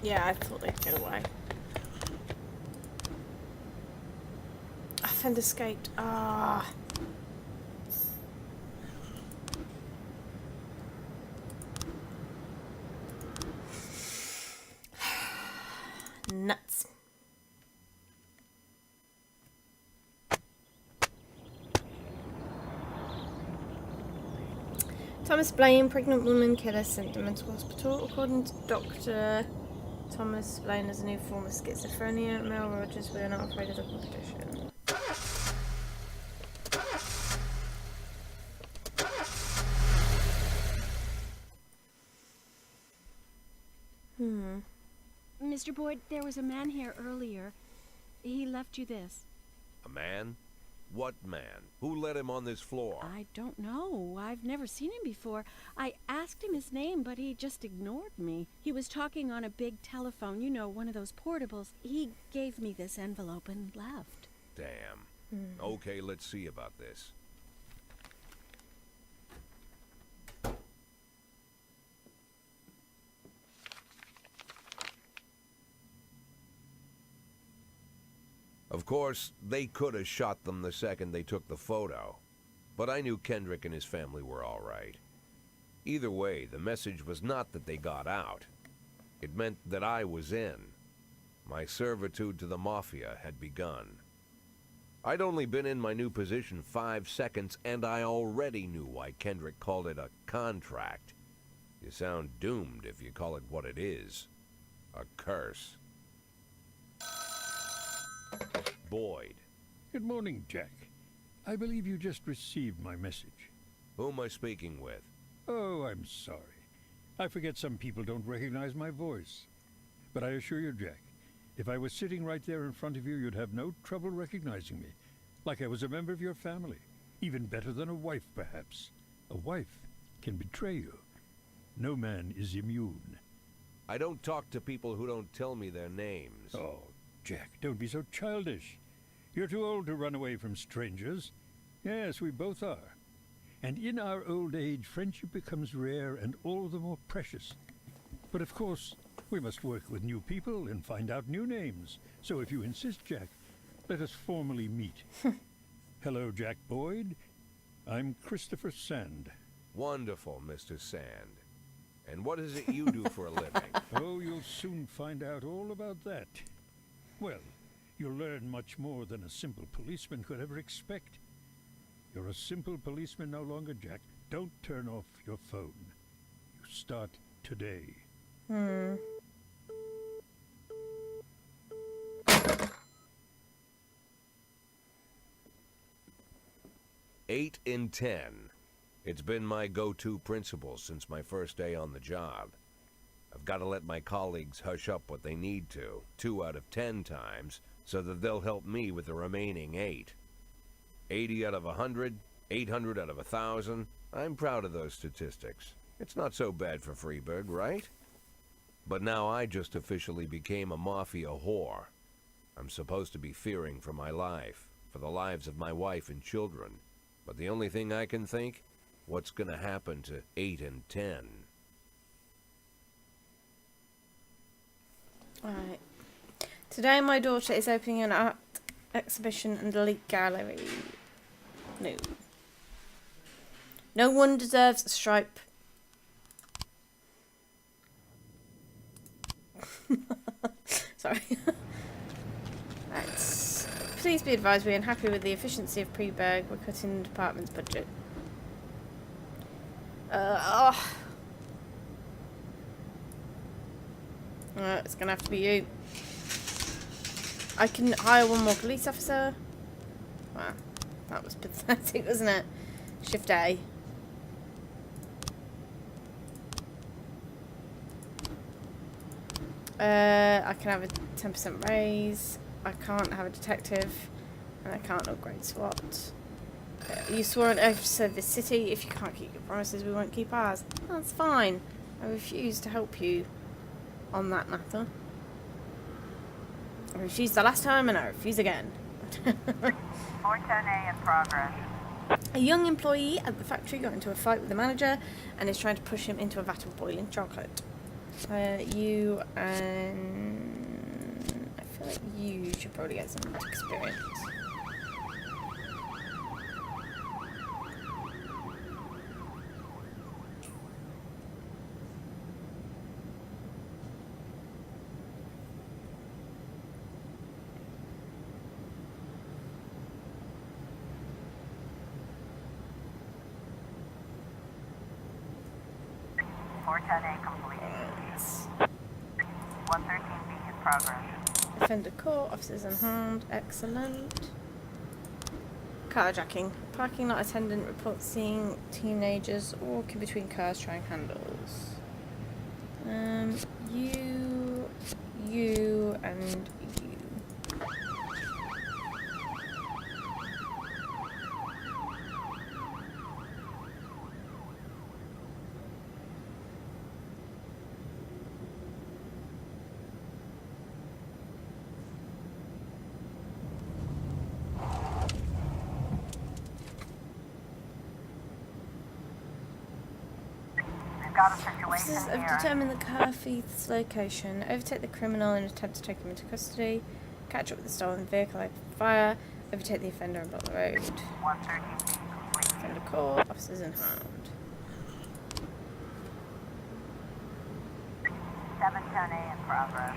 A: Yeah, I thought they'd get away. A friend escaped. Ah. Nuts. Thomas Blaine, pregnant woman killer, sent to mental hospital. According to Dr. Thomas Blaine has a new form of schizophrenia. Mel Rogers, we are not afraid of the competition.
C: Mr. Boyd, there was a man here earlier. He left you this.
B: A man? What man? Who let him on this floor?
C: I don't know. I've never seen him before. I asked him his name, but he just ignored me. He was talking on a big telephone, you know, one of those portables. He gave me this envelope and left.
B: Damn. Okay, let's see about this. Of course, they could have shot them the second they took the photo. But I knew Kendrick and his family were all right. Either way, the message was not that they got out. It meant that I was in. My servitude to the Mafia had begun. I'd only been in my new position 5 seconds, and I already knew why Kendrick called it a contract. You sound doomed if you call it what it is. A curse. Boyd.
J: Good morning, Jack. I believe you just received my message.
B: Who am I speaking with?
J: Oh, I'm sorry. I forget some people don't recognize my voice. But I assure you, Jack, if I was sitting right there in front of you, you'd have no trouble recognizing me. Like I was a member of your family. Even better than a wife, perhaps. A wife can betray you. No man is immune.
B: I don't talk to people who don't tell me their names.
J: Oh, Jack, don't be so childish. You're too old to run away from strangers. Yes, we both are. And in our old age, friendship becomes rare and all the more precious. But of course, we must work with new people and find out new names. So if you insist, Jack, let us formally meet. Hello, Jack Boyd. I'm Christopher Sand.
B: Wonderful, Mr. Sand. And what is it you do for a living?
J: Oh, you'll soon find out all about that. Well, you'll learn much more than a simple policeman could ever expect. You're a simple policeman no longer, Jack. Don't turn off your phone. You start today.
B: 8 in 10. It's been my go-to principle since my first day on the job. I've got to let my colleagues hush up what they need to, 2 out of 10 times, so that they'll help me with the remaining 8. 80 out of 100, 800 out of 1,000. I'm proud of those statistics. It's not so bad for Freeburg, right? But now I just officially became a Mafia whore. I'm supposed to be fearing for my life, for the lives of my wife and children. But the only thing I can think, what's gonna happen to 8 and 10?
A: Alright. Today my daughter is opening an art exhibition and elite gallery. No. No one deserves a stripe. Sorry. Let's Please be advised we are unhappy with the efficiency of Preberg. We're cutting the department's budget. It's gonna have to be you. I can hire one more police officer. Wow, that was pathetic, wasn't it? Shift A. I can have a 10% raise. I can't have a detective. And I can't upgrade SWAT. You swore an oath to serve this city. If you can't keep your promises, we won't keep ours. That's fine. I refuse to help you on that matter. I refused the last time and I refuse again.
F: 410A in progress.
A: A young employee at the factory got into a fight with the manager and is trying to push him into a vat of boiling chocolate. You and I feel like you should probably get some experience. Defender court, officers in hand, excellent. Carjacking. Parking lot attendant reports seeing teenagers walking between cars trying handles. You, and you. Officers have determined the car thief's location, overtake the criminal and attempt to take him into custody, catch up with the stolen vehicle, open fire, overtake the offender and block the road.
F: 130 complete.
A: Offender caught, officers in hand.
F: 710A in progress.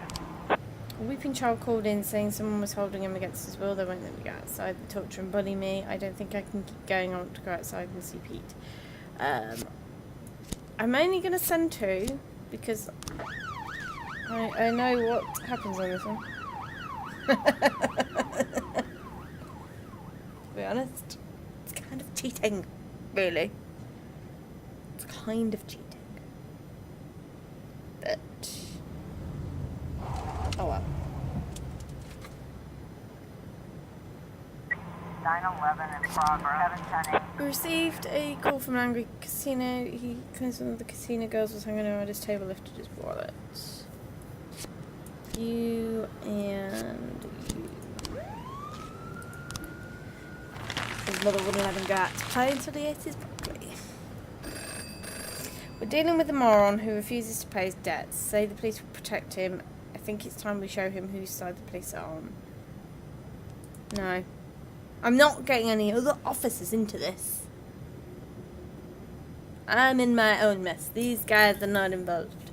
A: A weeping child called in saying someone was holding him against his will. They won't let me go outside. They torture and bully me. I don't think I can keep going on to go outside and see Pete. I'm only going to send 2 because I know what happens on this one. To be honest, it's kind of cheating, really. It's kind of cheating. But, oh well.
F: 911 in progress. 710A.
A: We received a call from an angry casino. He claims one of the casino girls was hanging around his table, lifted his wallet. You and you. His mother wouldn't let him go out to play until he ate his broccoli. We're dealing with a moron who refuses to pay his debts. Say the police will protect him. I think it's time we show him whose side the police are on. No. I'm not getting any other officers into this. I'm in my own mess. These guys are not involved.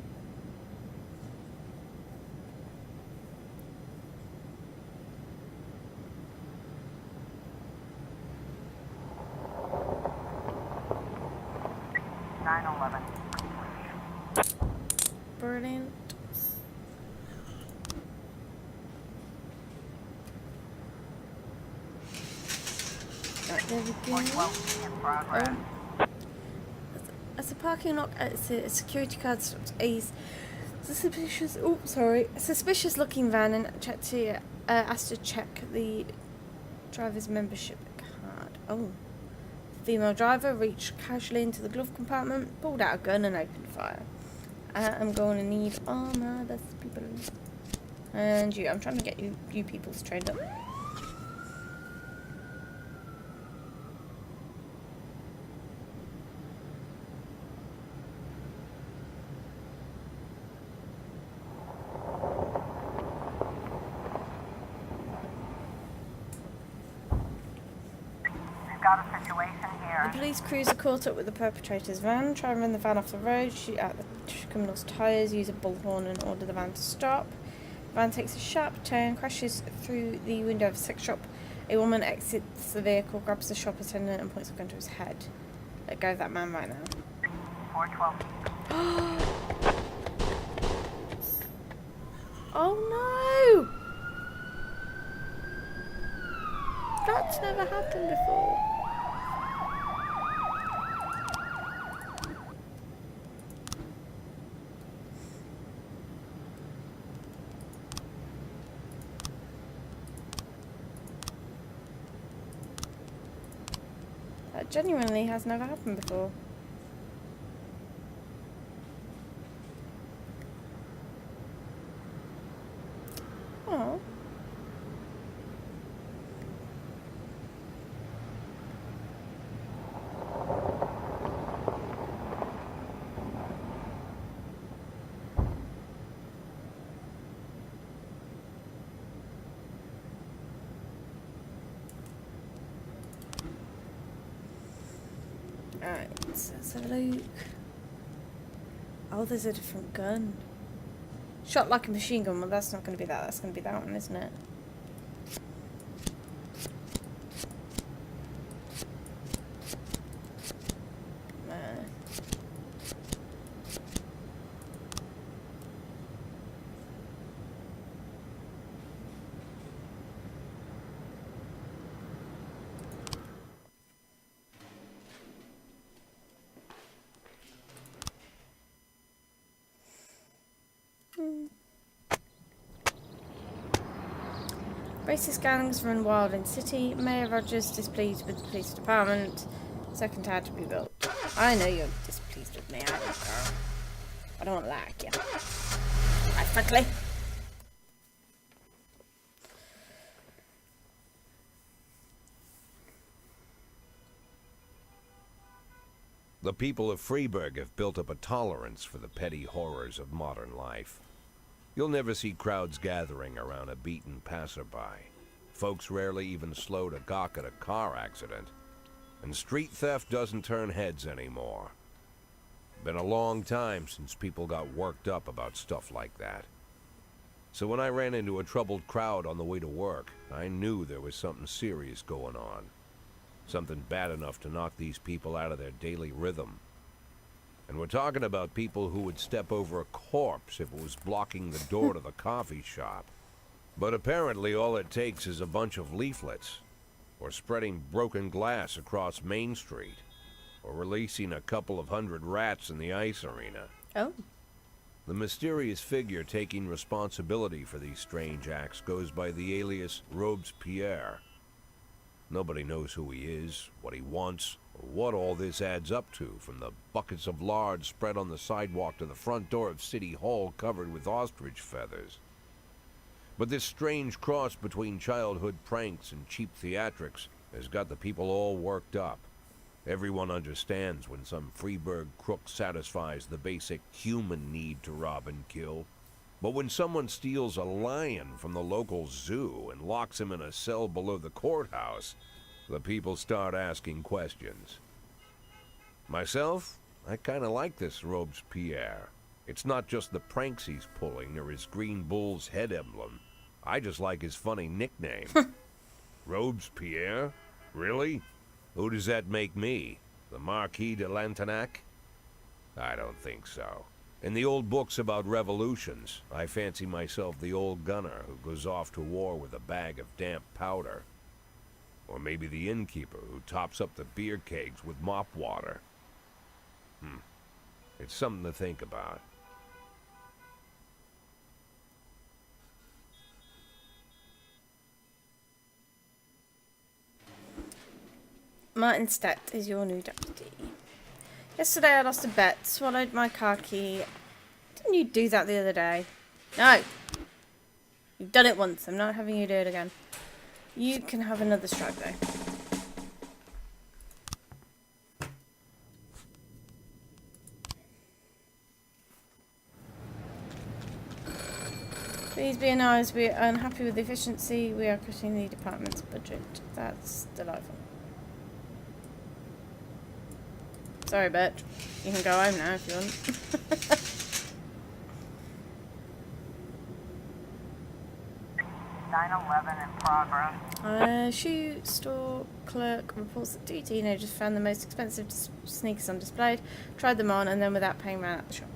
A: Brilliant. Right, there we go. As a parking lot, it's a security card stopped a suspicious. Oh, sorry, a suspicious-looking van and asked to check the driver's membership card. Oh, the female driver reached casually into the glove compartment, pulled out a gun, and opened fire. I'm going to need all my best people, and you. I'm trying to get you people trained up. The police cruiser caught up with the perpetrator's van, try and run the van off the road, shoot out the criminal's tyres, use a bullhorn and order the van to stop. The van takes a sharp turn, crashes through the window of a sex shop, A woman exits the vehicle, grabs the shop attendant, and points a gun to his head. Let go of that man right now.
F: 412.
A: Oh no! That's never happened before. That genuinely has never happened before. Oh. Alright, so let's have a look. Oh, there's a different gun. Shot like a machine gun. Well, that's not going to be that. That's going to be that one, isn't it? Racist gangs run wild in city. Mayor Rogers displeased with the police department. Second had to be built. I know you're displeased with me. I don't care. I don't like you. Right, frankly.
B: The people of Freeburg have built up a tolerance for the petty horrors of modern life. You'll never see crowds gathering around a beaten passerby. Folks rarely even slow to gawk at a car accident. And street theft doesn't turn heads anymore. Been a long time since people got worked up about stuff like that. So when I ran into a troubled crowd on the way to work, I knew there was something serious going on. Something bad enough to knock these people out of their daily rhythm. And we're talking about people who would step over a corpse if it was blocking the door to the coffee shop. But apparently all it takes is a bunch of leaflets, or spreading broken glass across Main Street, or releasing a couple of hundred rats in the ice arena.
A: Oh.
B: The mysterious figure taking responsibility for these strange acts goes by the alias Robespierre. Nobody knows who he is, what he wants, or what all this adds up to, from the buckets of lard spread on the sidewalk to the front door of City Hall covered with ostrich feathers. But this strange cross between childhood pranks and cheap theatrics has got the people all worked up. Everyone understands when some Freeburg crook satisfies the basic human need to rob and kill. But when someone steals a lion from the local zoo and locks him in a cell below the courthouse, the people start asking questions. Myself, I kinda like this Robespierre. It's not just the pranks he's pulling or his green bull's head emblem. I just like his funny nickname. Robespierre? Really? Who does that make me? The Marquis de Lantenac? I don't think so. In the old books about revolutions, I fancy myself the old gunner who goes off to war with a bag of damp powder. Or maybe the innkeeper who tops up the beer kegs with mop water. It's something to think about.
A: Martin Stett is your new deputy. Yesterday I lost a bet, swallowed my car key. Didn't you do that the other day? No! You've done it once, I'm not having you do it again. You can have another strike though. Please be advised, we are unhappy with the efficiency. We are cutting the department's budget. That's delightful. Sorry, Bert. You can go home now if you want.
F: 911 in progress.
A: Shoe store clerk reports that two teenagers found the most expensive sneakers on display, tried them on, and then without paying ran out the shop.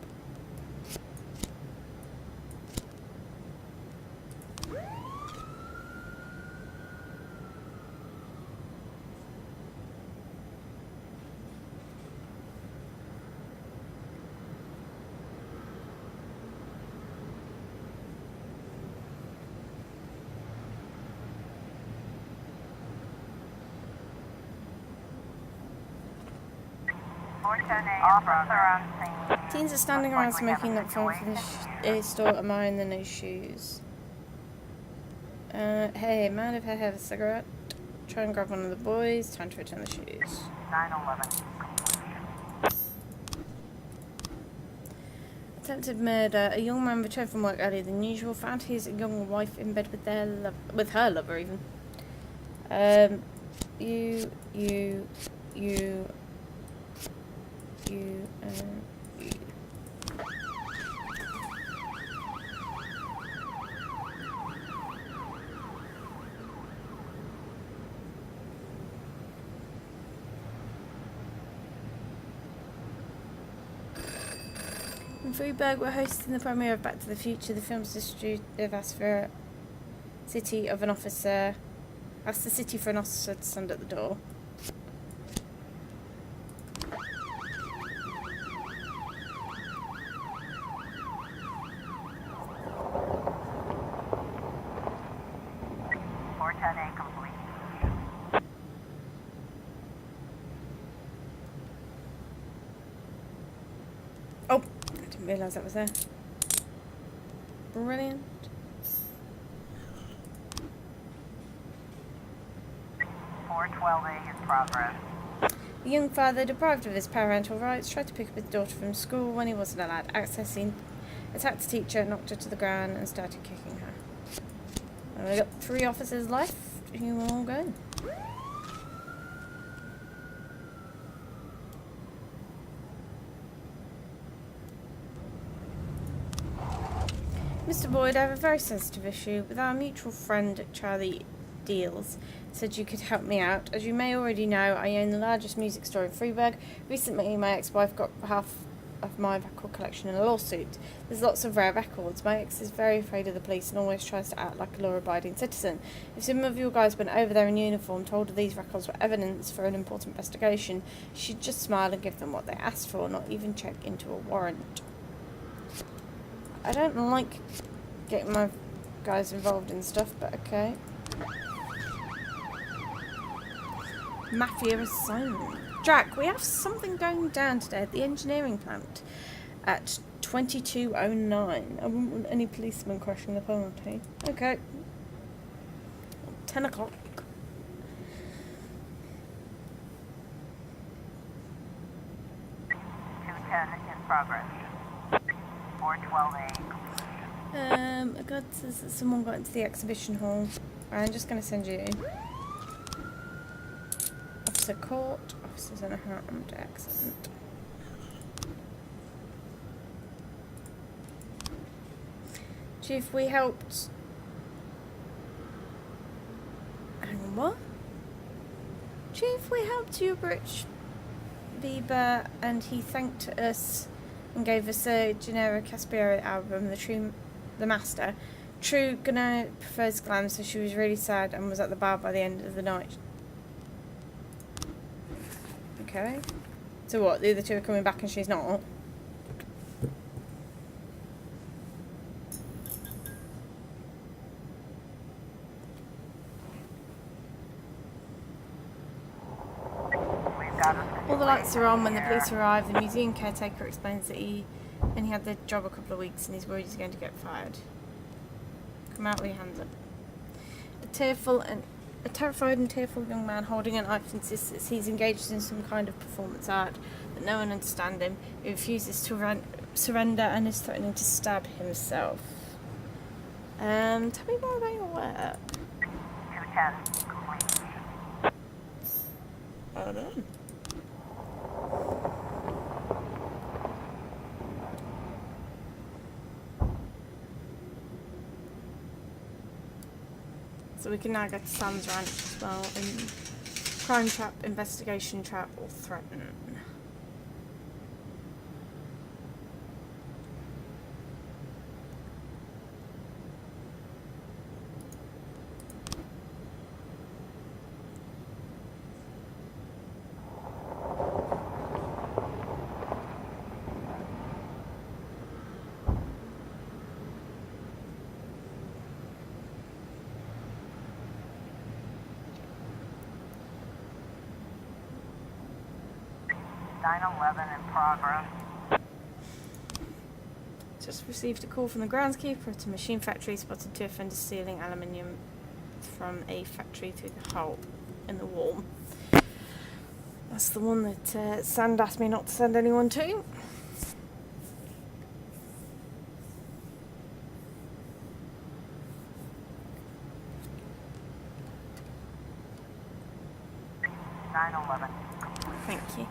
F: Officer on scene.
A: Teens are standing around smoking, not far from the store, admiring the new shoes. Hey, mind if I have a cigarette? Try and grab one of the boys. Time to return the shoes.
F: 911.
A: Attempted murder. A young man returned from work earlier than usual. Found his young wife in bed with her lover even. You. In Freeburg, we're hosting the premiere of Back to the Future. The film's distributive asked the city for an officer to stand at the door. Oh, I didn't realise that was there. Brilliant.
F: 412A in progress.
A: The young father, deprived of his parental rights, tried to pick up his daughter from school when he wasn't allowed access. He attacked the teacher, knocked her to the ground, and started kicking her. And we've got 3 officers left. You all go. Mr. Boyd, I have a very sensitive issue. With our mutual friend Charlie Deals said you could help me out. As you may already know, I own the largest music store in Freeburg. Recently, my ex-wife got half of my record collection in a lawsuit. There's lots of rare records. My ex is very afraid of the police and always tries to act like a law-abiding citizen. If some of your guys went over there in uniform, told her these records were evidence for an important investigation, she'd just smile and give them what they asked for, not even check into a warrant. I don't like getting my guys involved in stuff, but okay. Mafia assignment. Jack, we have something going down today at the engineering plant at 22:09. I wouldn't want any policemen crashing the party. Okay. 10 o'clock.
F: In progress. 412A.
A: I got someone got into the exhibition hall. I'm just going to send you Officer Court, officers in a harmed accident. Chief, we helped. Hang on, what? Chief, we helped you, Rich Bieber, and he thanked us and gave us a generic Caspiero album, The Master. True Gunnar prefers glam, so she was really sad and was at the bar by the end of the night. Okay. So what, the other 2 are coming back and she's not? All the lights are on when the police arrive. The museum caretaker explains that he only had the job a couple of weeks and he's worried he's going to get fired. Come out with your hands up. A terrified and tearful young man holding a knife insists that he's engaged in some kind of performance art, but no one understands him. He refuses to surrender and is threatening to stab himself. Tell me more about your work.
F: 210 complete.
A: Well done. So we can now go to Sam's Ranch as well. And crime trap, investigation trap, or threaten.
F: In progress.
A: Just received a call from the groundskeeper at a machine factory, spotted 2 offenders stealing aluminium from a factory through the hole in the wall. That's the one that Sand asked me not to send anyone to. Thank you.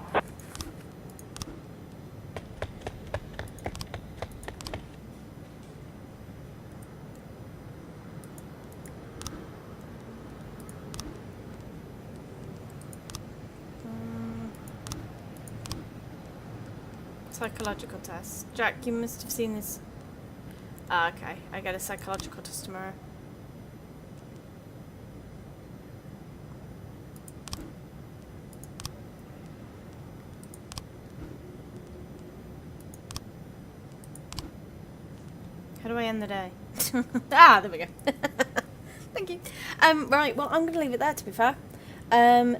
A: Psychological test. Jack, you must have seen this. Ah, okay. I get a psychological test tomorrow. How do I end the day? Ah, there we go. Thank you. Right, well, I'm going to leave it there, to be fair.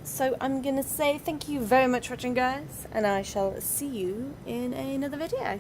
A: So I'm going to say thank you very much for watching, guys, and I shall see you in another video.